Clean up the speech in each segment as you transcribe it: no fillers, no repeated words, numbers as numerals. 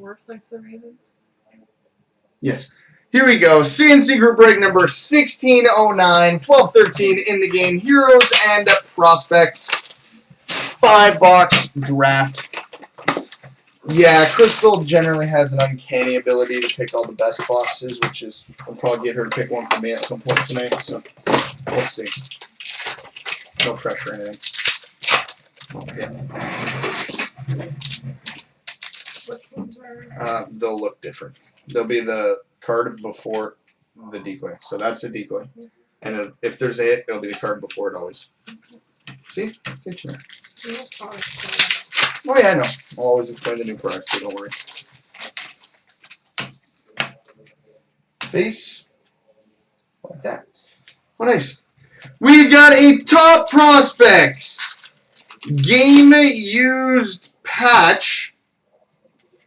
work like the Ravens? Yes. Here we go. CNC group break number 1609, 1213 in the game. Heroes and Prospects. 5-box draft. Yeah, Crystal generally has an uncanny ability to pick all the best boxes, which is, I'll probably get her to pick one for me at some point tonight, so we'll see. No pressure or anything. Yeah. Which ones are? They'll look different. They'll be the card before the decoy. So that's a decoy. And if there's a hit, it'll be the card before it always. See? Get you there. Oh yeah, I know. I'll always explain the new products, so don't worry. Base. Like that. Oh, nice. We've got a Top Prospects game used patch.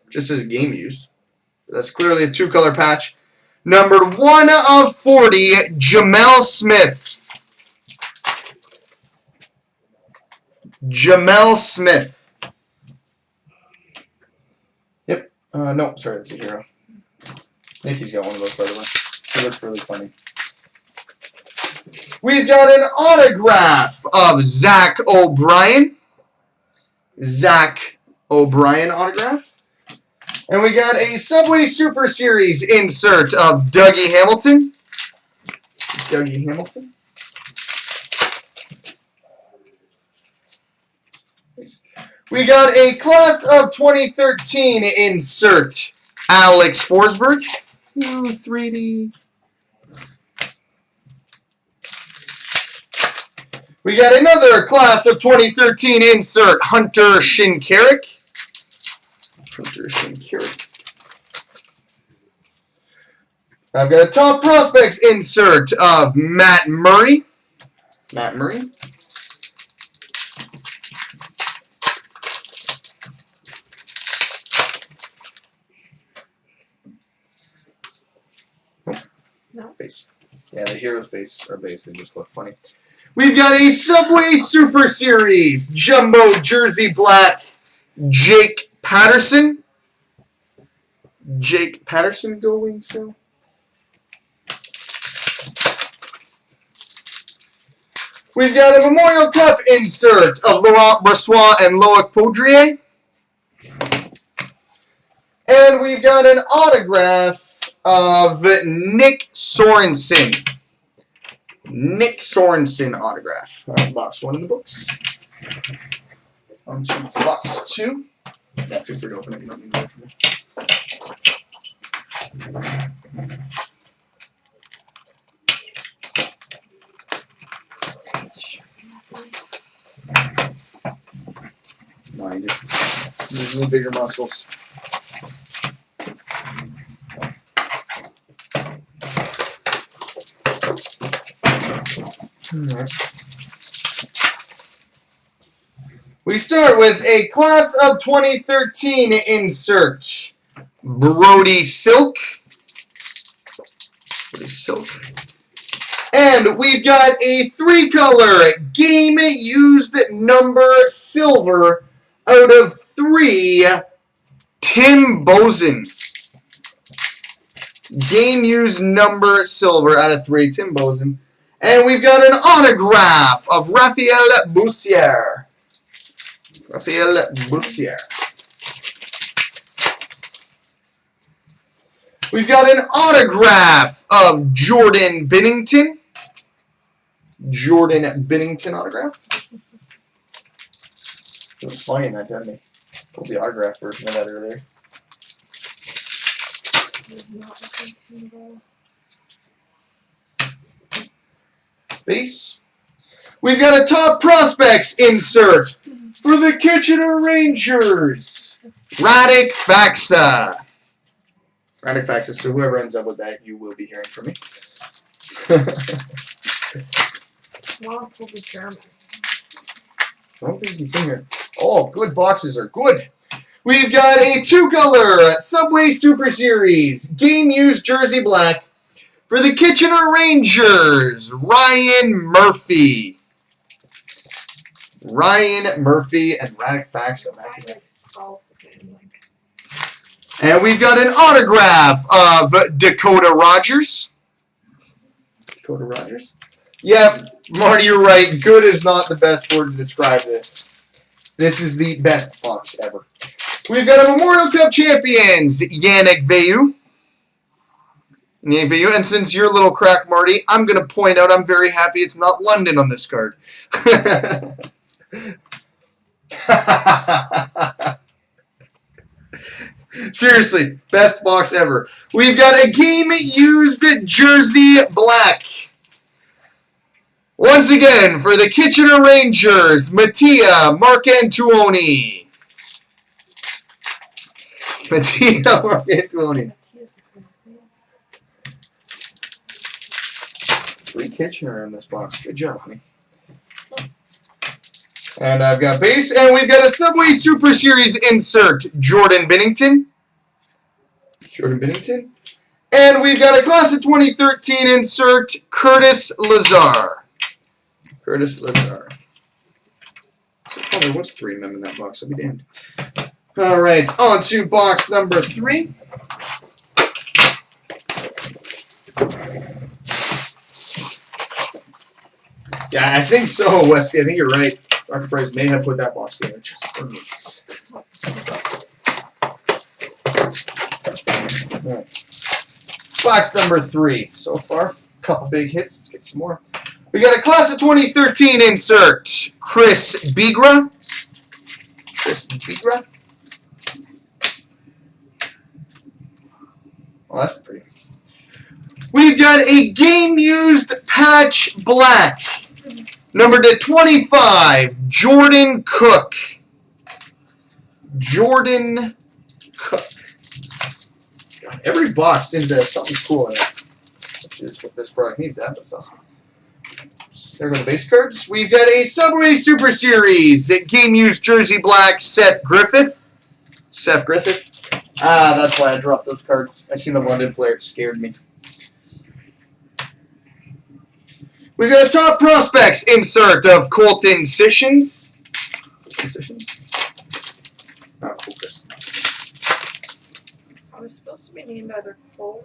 Just says game used. That's clearly a 2-color patch. Numbered 1 of 40, Jamel Smith. Jamel Smith. Yep. No, sorry, that's a hero. Nikki's got one of those, by the way. He looks really funny. We've got an autograph of Zach O'Brien. Zach O'Brien autograph. And we got a Subway Super Series insert of Dougie Hamilton. Dougie Hamilton. We got a Class of 2013 insert. Alex Forsberg. 3D. We got another Class of 2013 insert. Hunter Shinkarik. Hunter Shinkarik. I've got a Top Prospects insert of Matt Murray. Matt Murray. No. Base. Yeah, the Heroes base are base. They just look funny. We've got a Subway Super Series Jumbo Jersey Black Jake Patterson. Jake Patterson going still. We've got a Memorial Cup insert of Laurent Brossoit and Loic Poudrier. And we've got an autograph of Nick Sorensen. Nick Sorensen autograph. All right, box 1 in the books. On to box 2. Yeah, feel free to open it. You don't need to wait for me. No, you just need bigger muscles. Alright. We start with a Class of 2013 insert. Brody Silk. Brody Silk. And we've got a 3-color game used number silver out of 3. Tim Bozen. Game used number silver out of 3. Tim Bozen. And we've got an autograph of Raphael Boussier. Raphael Boussier. We've got an autograph of Jordan Binnington. Jordan Binnington autograph. It was funny in that, didn't he? Pulled the autograph version of that earlier. Base. We've got a Top Prospects insert for the Kitchener Rangers. Radek Faksa. Radek Faksa. So whoever ends up with that, you will be hearing from me. Waffle the German. I don't think he's in here. Oh, good boxes are good. We've got a 2-color Subway Super Series game used jersey black for the Kitchener Rangers. Ryan Murphy. Ryan Murphy and Radek Faksa. And we've got an autograph of Dakota Rogers. Dakota Rogers? Yeah, Marty, you're right. Good is not the best word to describe this. This is the best box ever. We've got a Memorial Cup champions, Yannick Veilleux. And since you're a little crack, Marty, I'm going to point out I'm very happy it's not London on this card. Seriously, best box ever. We've got a game-used jersey black. Once again, for the Kitchener Rangers, Mattia Marcantuoni. Mattia Marcantuoni. 3 Kitchener in this box. Good job, honey. And I've got base, and we've got a Subway Super Series insert, Jordan Binnington. And we've got a Class of 2013 insert, Curtis Lazar. Oh, there was 3 of them in that box. I'll be damned. All right, on to box number 3. Yeah, I think so, Westy. I think you're right. Dr. Price may have put that box together just for me. All right. Box number 3 so far. A couple big hits. Let's get some more. We got a Class of 2013 insert, Chris Bigra. Well, that's pretty. We've got a game-used patch black. Number to 25, Jordan Cook. God, every box seems to have something cool in it. Which is what this product needs to have, but it's awesome. There go the base cards. We've got a Subway Super Series, game-used jersey black, Seth Griffith. Ah, that's why I dropped those cards. I seen the London player, it scared me. We've got a Top Prospects insert of Colton Sissons. Oh, cool, Chris. I was supposed to be named either Cole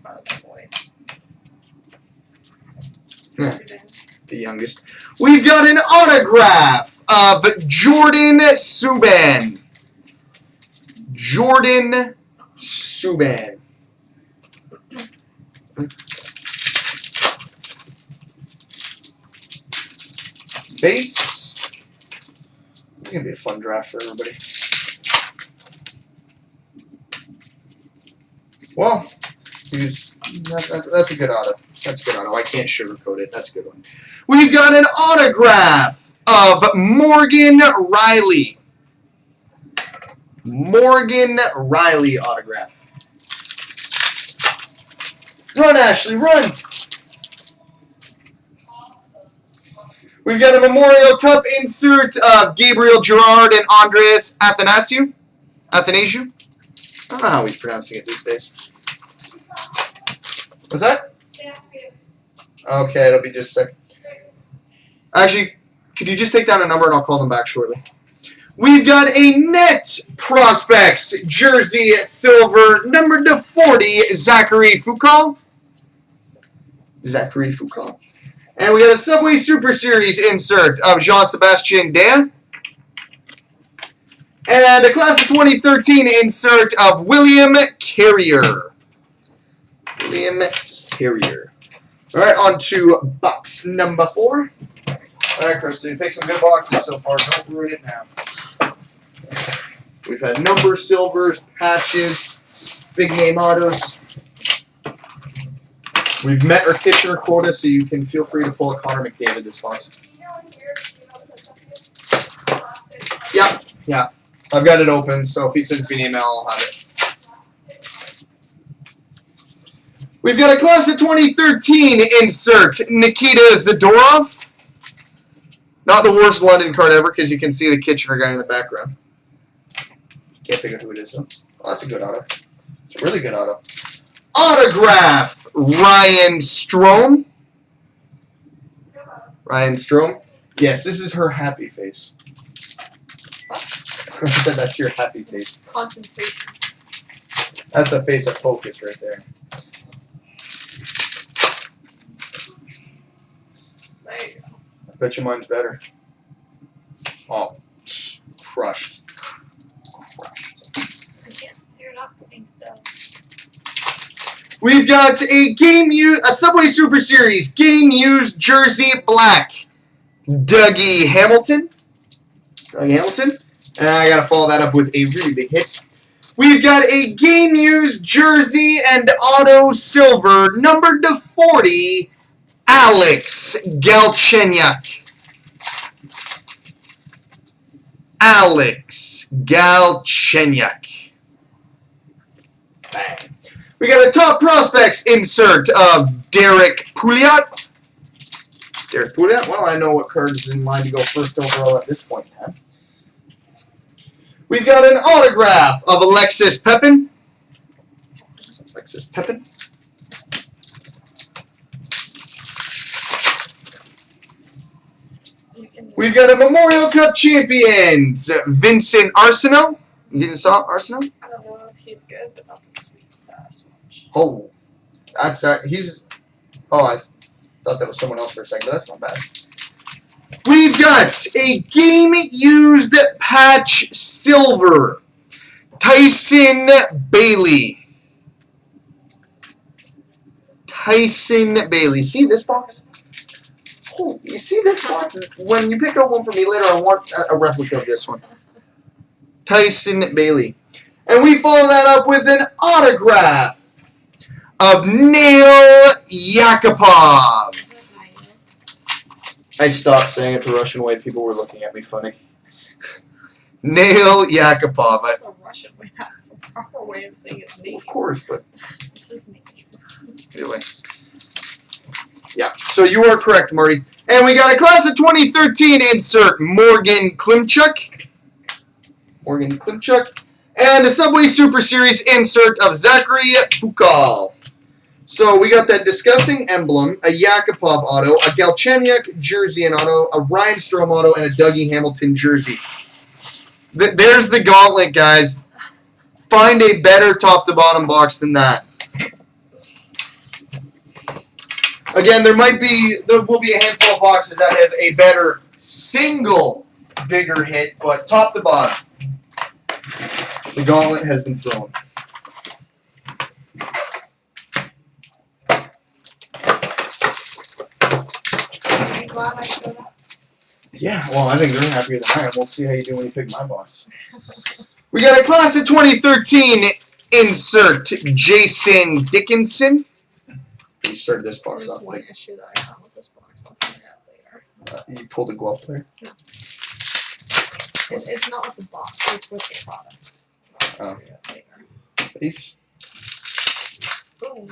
or Boy. The youngest. We've got an autograph of Jordan Subban. Base. It's going to be a fun draft for everybody. Well, that's a good auto. I can't sugarcoat it. That's a good one. We've got an autograph of Morgan Riley. Autograph. Run, Ashley, run! We've got a Memorial Cup insert of Gabriel Gerard and Andres Athanasiou. I don't know how he's pronouncing it these days. What's that? Okay, it'll be just a second. Actually, could you just take down a number and I'll call them back shortly. We've got a Net Prospects jersey silver, number to 40, Zachary Foucault. And we got a Subway Super Series insert of Jean-Sébastien Dea. And a Class of 2013 insert of William Carrier. All right, on to box number 4. All right, Kristen, you picked some good boxes so far. Don't ruin it now. We've had number silvers, patches, big name autos. We've met our Kitchener quota, so you can feel free to pull a Connor McDavid this box. Yeah. I've got it open, so if he sends me an email, I'll have it. We've got a Class of 2013 insert, Nikita Zadorov. Not the worst London card ever, because you can see the Kitchener guy in the background. Can't figure out who it is, though. Oh, that's a good auto. It's a really good auto. Autograph, Ryan Strome. Yes, this is her happy face. What? I said that's your happy face. Concentration. That's a face of focus right there. There you go. I bet you mine's better. Oh, crushed. I can't. You're not staying still. We've got a Subway Super Series game used jersey black. Dougie Hamilton. And I gotta follow that up with a really big hit. We've got a game used jersey and auto silver, numbered to 40, Alex Galchenyuk. Alex Galchenyuk. Bang. We got a top prospects insert of Derek Pouliot. Derek Pouliot. Well, I know what card is in line to go first overall at this point in time. We've got an autograph of Alexis Pepin. We've got a Memorial Cup champions, Vincent Arsenault. You didn't saw Arsenault? I don't know if he's good, but that's a sweet swatch. Oh, that's he's. Oh, I thought that was someone else for a second, but that's not bad. We've got a game-used patch silver, Tyson Bailey. See this box? Oh, you see this box? When you pick up one for me later, I want a replica of this one. Tyson Bailey. And we follow that up with an autograph of Nail Yakupov. I stopped saying it the Russian way. People were looking at me funny. Nail Yakupov. That's not the Russian way. That's the proper way of saying his name. Of course, but It's his name. anyway. Yeah, so you are correct, Marty. And we got a class of 2013 insert, Morgan Klimchuk. And a Subway Super Series insert of Zachary Fukal. So we got that disgusting emblem, a Yakupov auto, a Galchenyuk jersey and auto, a Ryan Strome auto, and a Dougie Hamilton jersey. There's the gauntlet, guys. Find a better top-to-bottom box than that. Again, there will be a handful of boxes that have a better single bigger hit, but top to bottom, the gauntlet has been thrown. Are you glad I showed up? Yeah, well, I think they're happier than I am. We'll see how you do when you pick my box. We got a class of 2013 insert, Jason Dickinson. He started this box There's off. one issue that I have with this box. I'll find out later. You pulled a glove player? No. It's not with the box. It's with the product. I'll figure it out later. Peace. Boom.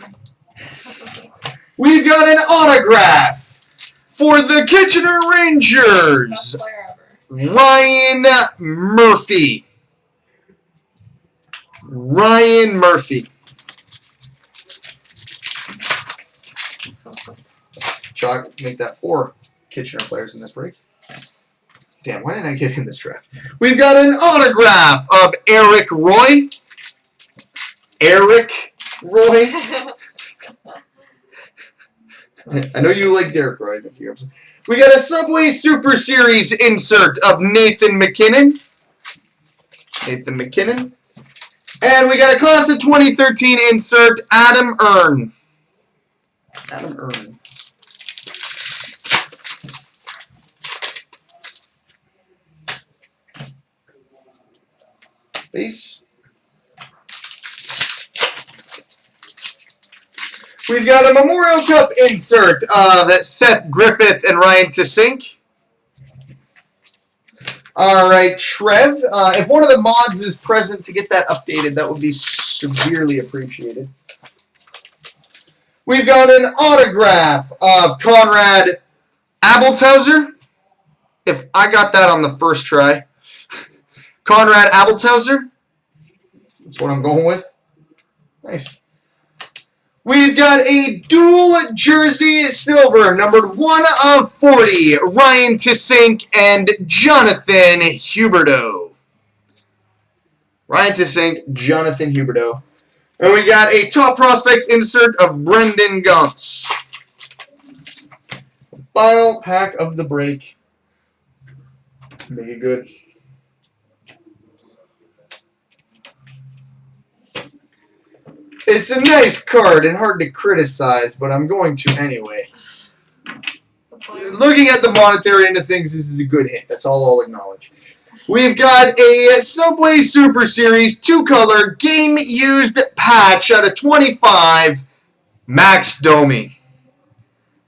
We've got an autograph for the Kitchener Rangers, Best player ever. Ryan Murphy. Chalk, make that 4 Kitchener players in this break. Damn, why didn't I get in this draft? We've got an autograph of Eric Roy. I know you like Derek Roy. We got a Subway Super Series insert of Nathan McKinnon. And we got a class of 2013 insert, Adam Earn. Base. We've got a Memorial Cup insert of Seth Griffith and Ryan Tissink. All right, Trev. If one of the mods is present to get that updated, that would be severely appreciated. We've got an autograph of Conrad Abelthauser. If I got that on the first try. Conrad Abelthauser. That's what I'm going with. Nice. We've got a dual jersey silver, numbered 1 of 40, Ryan Tissink and Jonathan Huberdeau. And we got a top prospects insert of Brendan Gaunce. Final pack of the break. Make it good. It's a nice card and hard to criticize, but I'm going to anyway. Looking at the monetary end of things, this is a good hit. That's all I'll acknowledge. We've got a Subway Super Series 2-color game-used patch out of 25, Max Domi.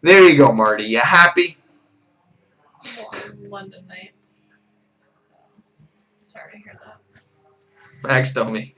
There you go, Marty. You happy? London Knights. Sorry to hear that. Max Domi.